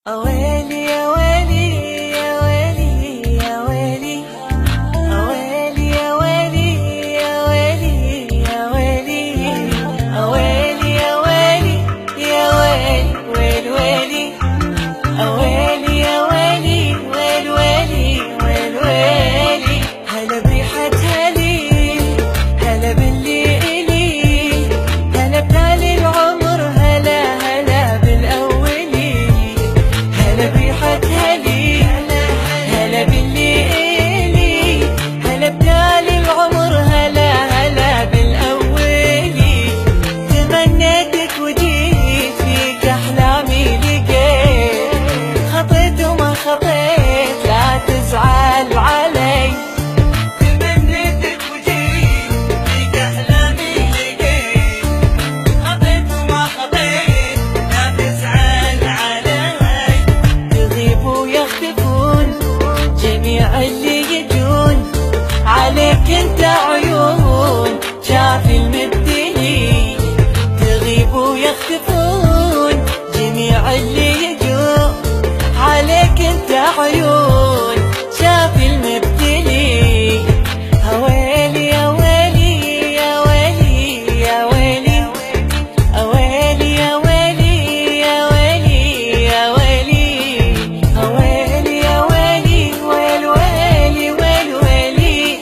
أويلي يا ويلي يا ويلي يا ويلي، أويلي يا ويلي يا ويلي يا ويلي، أويلي يا ويلي يا ويلي ويل ويلي، أويلي يا ويلي ويل ويلي ويل ويلي. هلا بريحة هليل، هلا باللي إلي، هلا بتالي العمر، هلا هلا بالأولي. هلا بريحة هليل، هلا باللي إلي، هلا بتالي العمر، هلا هلا بالأولي. تمنيتك وجيت فيك أحلامي لقيت، خطيت وما خطيت لا تزعل علي. تمنيتك وجيت فيك أحلامي لقيت، خطيت وما خطيت لا تزعل علي. يغيب ويختفون جميع اللي يجون، عليك انت عيون شاف المبتلي. تغيب ويختفون جميع اللي يجون، عليك انت عيون شاف المبتلي. هويلي يا ويلي يا ويلي يا ويلي، أويلي يا ويلي يا ويلي يا ويلي، أويلي يا ويلي ويل ويلي ويل ويلي،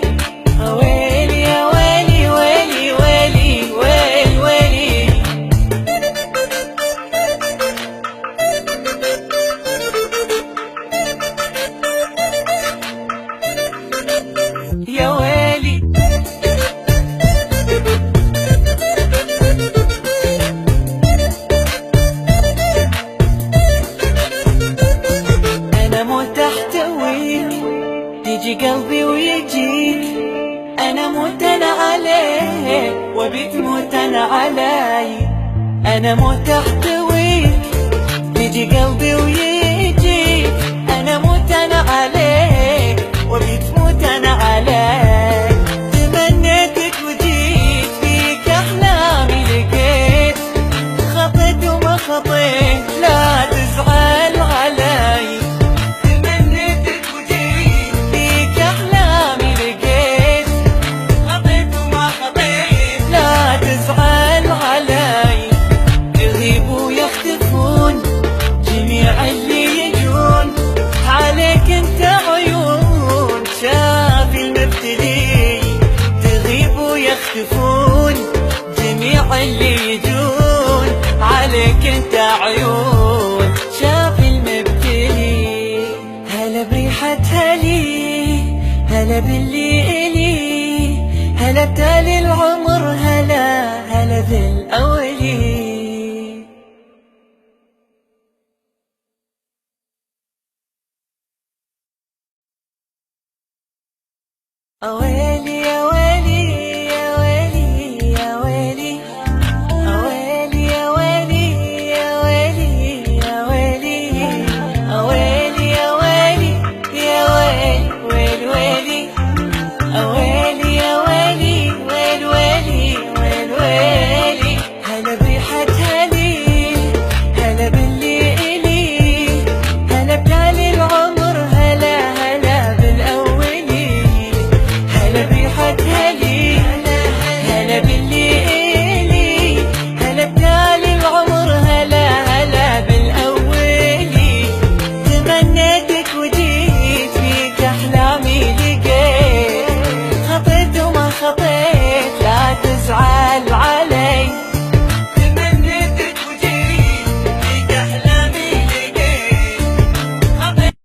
أويلي يا ويلي ويلي ويلي ويل ويلي. يا ويلي أنا موت أحتويك، تيجي قلبي ويجيك. أنا موت أنا عليك وبيك موت أنا علي. أنا موت أحتويك، تيجي قلبي ويجيك. أنا موت أنا عليك وبيك موت أنا علي. تمنيتك وجيت فيك أحلامي لقيت، خطيت وما خطيت لا تزعل علي. تمنيتك وجيت فيك أحلامي لقيت، خطيت وما خطيت لا تزعل علي. يغيب ويختفون جميع اللي يجون، عليك انت عيون شاف المبتلي. تغيب ويختفون جميع اللي يجون، عليك انت عيون شاف المبتلي. هلا بريحة هلي، هلا باللي إلي، هلا بتالي العمر، هلا هلا بالأولي. أويلي يا ويلي يا ويلي يا ويلي، أويلي يا ويلي يا ويلي يا ويلي، أويلي يا ويلي يا ويلي ويل ويلي، أويلي يا ويلي ويل ويلي ويل ويلي. هلا بريحة هليل، هلا باللي إلي، هلا بتالي العمر، هلا هلا بالأولي. هلا بريحة هليل، هلا باللي إلي، هلا بتالي العمر، هلا هلا بالأولي. تمنيتك وجيت فيك أحلامي لقيت، خطيت وما خطيت